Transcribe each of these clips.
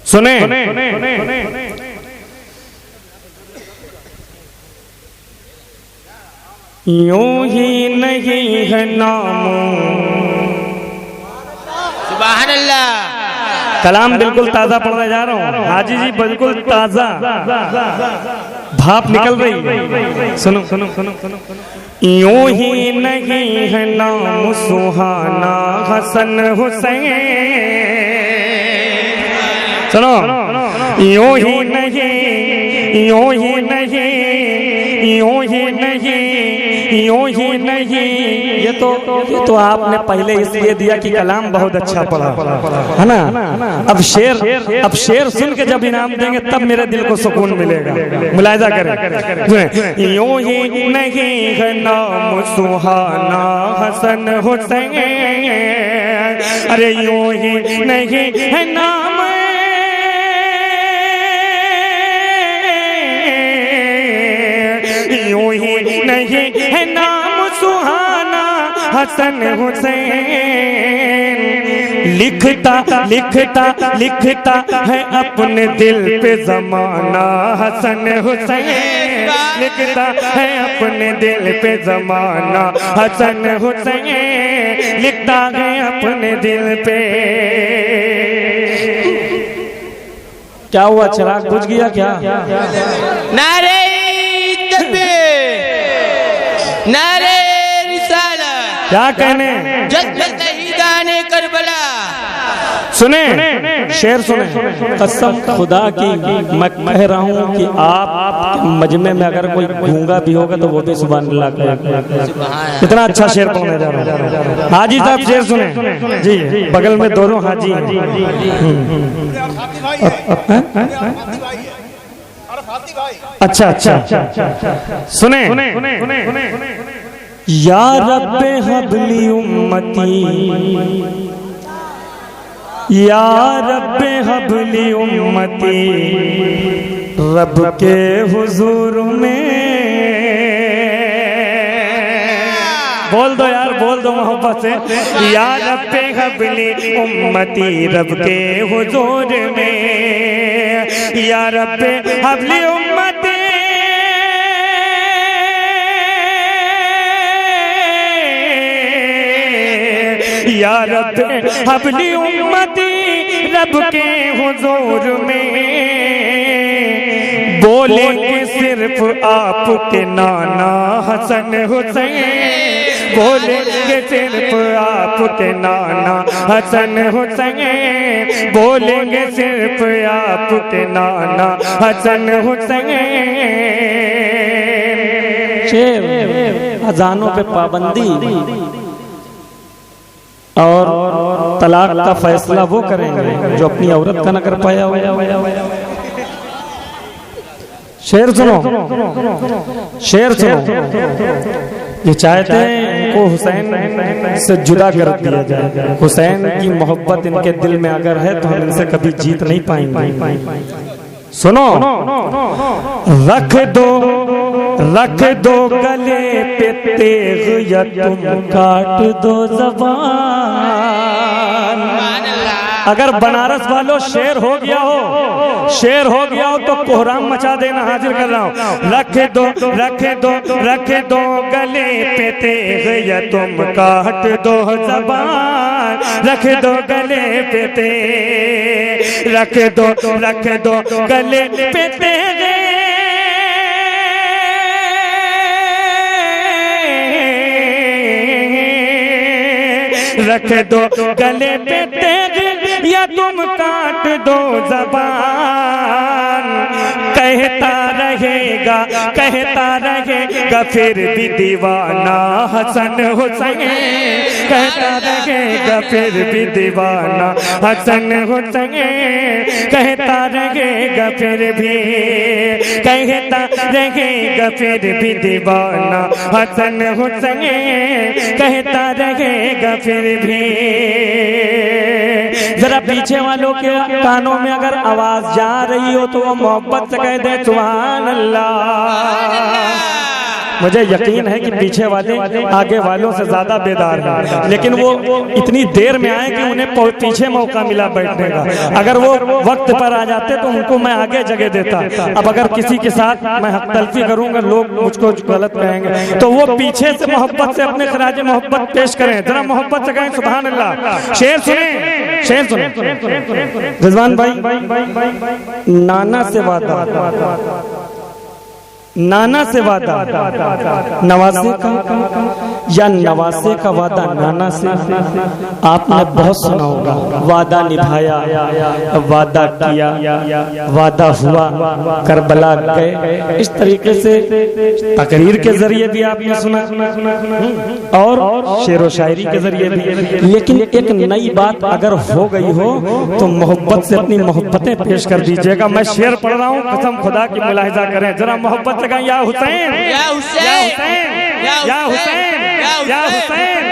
सुने, यूं ही नहीं है नाम। सुभान अल्लाह। कलाम बिल्कुल ताजा पढ़ने जा रहा हूँ हाजी जी, बिल्कुल ताजा भाप निकल रही। सुनो सुनो सुनो सुनो। यूं ही नहीं है नाम सुहाना हसन हुसैन। सुनो, यूं ही नहीं, यूं ही नहीं, यूं ही नहीं, यूं ही नहीं। ये तो आपने पहले इसलिए दिया कि कलाम बहुत अच्छा पढ़ा है ना। अब शेर सुन के जब इनाम देंगे तब मेरे दिल को सुकून मिलेगा। मुलाहिजा करें। यूं ही नहीं है नाम सुहाना हसन हुसैन। अरे यूं ही नहीं है नाम, यूं ही नहीं है नाम सुहाना हसन हुसैन। लिखता लिखता लिखता है अपने दिल पे जमाना हसन हुसैन। लिखता है अपने दिल पे जमाना हसन हुसैन। लिखता है अपने दिल पे। क्या हुआ, चिराग बुझ गया क्या? नारे नारे रिसालत। क्या कहने? जज्बत शहीदाने करबला। सुने, शेर सुने। कसम खुदा की मैं कह रहा हूँ कि आप मजमे में अगर कोई गूंगा भी होगा तो वो भी सुभान अल्लाह कहेगा। इतना अच्छा शेर पढ़ने जा रहा हूँ। हाजी साहब शेर सुने जी, बगल में दोनों हाजी हैं। अच्छा अच्छा सुने। या रब्बे हबली उम्मती, या रब्बे हबली उम्मती। रब के हुजूर में बोल दो यार, बोल दो मोहब्बत से। या रब्बे हबली उम्मती, रब के हुजूर में। या रब्बे हबली उम्मती, या रब्बे हबली उम्मती। रब के हुजूर में बोलेंगे सिर्फ आपके नाना हसन हुसैन। बोलेंगे सिर्फ आपके नाना हसन हुसैन। बोलेंगे सिर्फ आपके नाना हसन हुसैन। शेर अजानों पे पाबंदी और तलाक का फैसला वो करेंगे जो अपनी औरत का न कर पाया हुआ। शेर सुनो, शेर सुनो। ये चाहते हैं इनको हुसैन से जुदा कर दिया जाए। हुसैन की मोहब्बत इनके दिल में अगर है तो हम इनसे कभी जीत नहीं पाएंगे। सुनो, रख दो गले पे तेग या तुम काट दो ज़बान। अगर बनारस वालों शेर हो गया हो, शेर हो गया हो तो कोहराम मचा देना। हाजिर कर रहा हूँ। रख दो गले पे तेग या तुम काट दो ज़बान। रख दो गले पे तेग, रख दो गले पे तेग। रख दो गले पे तेग या तुम काट दो ज़बान। कहता रहेगा फिर भी दीवाना हसन हुसैन। कहता रहेगा फिर भी दीवाना हसन हुसैन। कहता रहेगा फिर भी, कहता रहेगा फिर भी दीवाना हसन हुसैन। कहता रहेगा फिर भी। जरा पीछे वालों के कानों में अगर आवाज जा रही हो तो वो मोहब्बत से कह दे सुभान अल्लाह। मुझे यकीन है कि पीछे वाले आगे वालों से ज्यादा बेदार हैं, लेकिन वो इतनी देर में आए कि उन्हें पीछे मौका मिला बैठने का। अगर वो वक्त पर आ जाते तो उनको मैं आगे जगह देता। अब अगर किसी के साथ मैं हक तलफी करूंगा, लोग मुझको गलत कहेंगे, तो वो पीछे से मोहब्बत से अपने खराज मोहब्बत पेश करें। जरा मोहब्बत से कहें सुभान अल्लाह। शेर सुने, शेर सुने। रिजवान भाई, नाना से वादा, नाना से वादा नवासे का, या नवासे का वादा नाना से। आपने बहुत सुना होगा, वादा निभाया, वादा किया, वादा हुआ, करबला गए। इस तरीके से तकरीर के जरिए भी आपने सुना और शेरो शायरी के जरिए भी। लेकिन एक नई बात अगर हो गई हो तो मोहब्बत से अपनी मोहब्बतें पेश कर दीजिएगा। मैं शेर पढ़ रहा हूँ, कसम खुदा की मुलाहिजा करें। जरा मोहब्बत से कहें, या हुसैन, या हुसैन, या हुसैन, या हुसैन,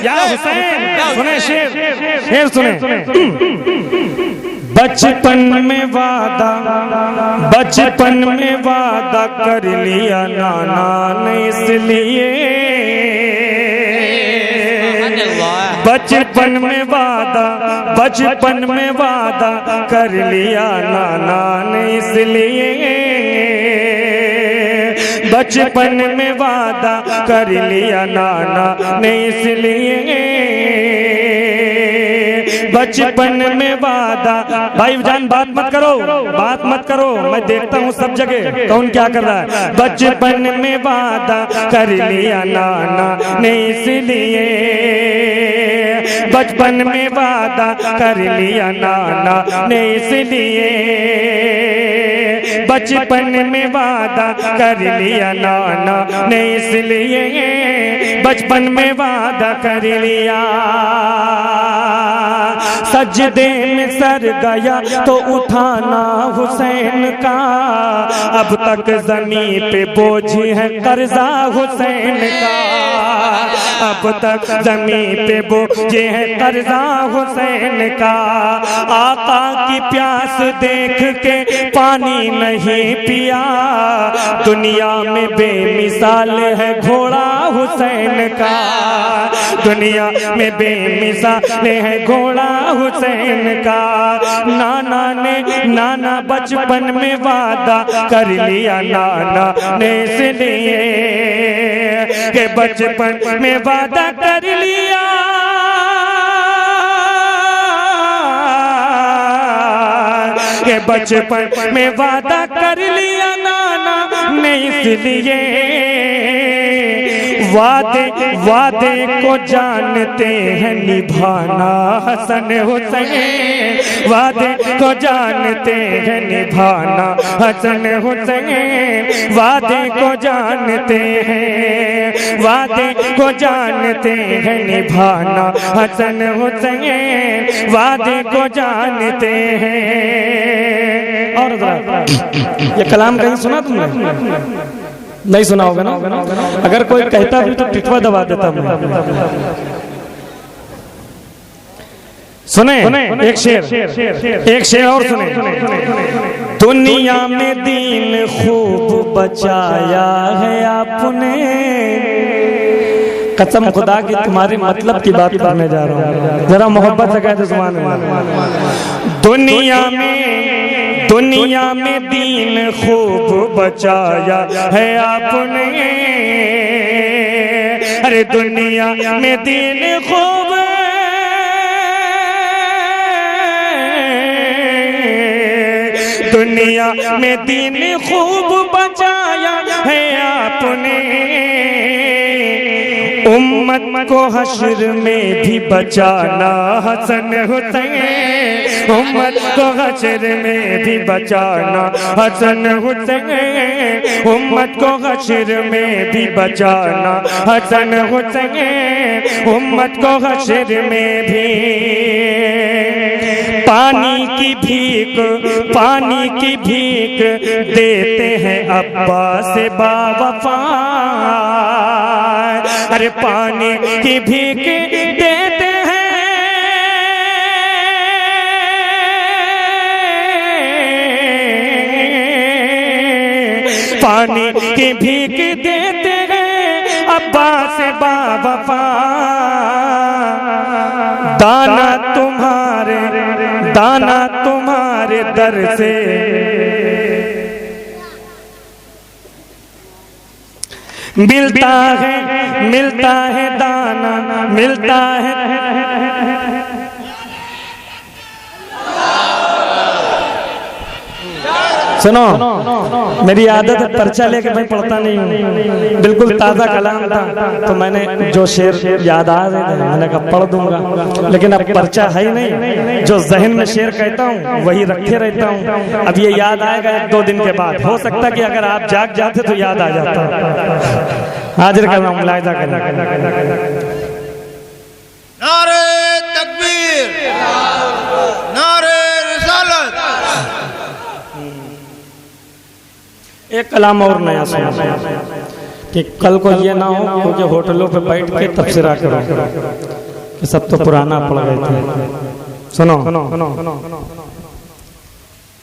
या हुसैन। सुने शेर, शेर सुने। बचपन में वादा, बचपन में वादा कर लिया नाना ने, इसलिए बचपन में वादा, बचपन में वादा कर लिया नाना ने, इसलिए बचपन में वादा कर लिया नाना ने, इसलिए बचपन में वादा। भाई जान बात मत करो, बात मत करो, मैं देखता हूँ सब जगह कौन क्या कर रहा है। बचपन में वादा कर लिया नाना ने, इसलिए बचपन में वादा कर लिया नाना ने, इसलिए बचपन में वादा कर लिया नाना ने, इसलिए बचपन में वादा कर लिया। सजदे में सर गया तो उठाना हुसैन का, अब तक जमीन पे बोझ है कर्जा हुसैन का, अब तक जमीन पे बोझ है कर्जा हुसैन का। आका की प्यास देख के पानी नहीं पिया, दुनिया में बेमिसाल है घोड़ा हुसैन का, दुनिया में बेमिसाल है घोड़ा हुसैन का। नाना ने, नाना बचपन में वादा कर लिया नाना ने, इसलिए के बचपन में वादा कर लिया, के बचपन में वादा कर लिया नाना ने, इसलिए वादे, वादे को जानते हैं निभाना हसन हुसैन, वादे को जानते हैं निभाना हसन हुसैन, वादे को जानते हैं, वादे को जानते हैं निभाना हसन हुसैन, वादे को जानते हैं। और ये कलाम कहीं सुना तुमने? नहीं सुना होगा ना। अगर कोई कहता भी तो टिटवा दबा देता मैं। सुने एक शेर, एक शेर और सुने। दुनिया में दीन खूब बचाया है आपने, कसम खुदा की तुम्हारे मतलब की बात करने जा रहा हूँ, जरा मोहब्बत से कहते सुभान अल्लाह। दुनिया में, दुनिया में दीन खूब बचाया है आपने, अरे दुनिया में दीन खूब, दुनिया में दीन खूब बचाया है आपने, उम्मत को हश्र में भी बचाना हसन हुसैन, उम्मत को हश्र में भी बचाना हसन हुसैन, उम्मत को हश्र में भी बचाना हसन हुसैन, उम्मत को हश्र में भी। पानी की भीख, पानी की भीख देते हैं अब्बा से बावफा, अरे पानी की भीख देते हैं, पानी की भीख देते हैं अब्बा से बाबा दाना तुम्हारे दर से मिलता है दाना मिलता है। सुनो, मेरी आदत है पर्चा लेके मैं पढ़ता नहीं हूँ, बिल्कुल ताज़ा कलाम था तो मैंने जो शेर याद आ रहे थे मैंने कहा पढ़ दूंगा, लेकिन अब पर्चा है ही नहीं, जो जहन में शेर कहता हूँ वही रखे रहता हूँ। अब ये याद आएगा 1-2 दिन के बाद, हो सकता कि अगर आप जाग जाते तो याद आ जाता। हाजिर कर रहा हूँ, मुलाहिजा करना। नारे तकबीर, नारे रिसालत। एक कलाम और नया सुना कि कल को ये ना हो क्योंकि होटलों पे बैठ के तफसीरा करो कि सब तो पुराना पड़ गए थे। सुनो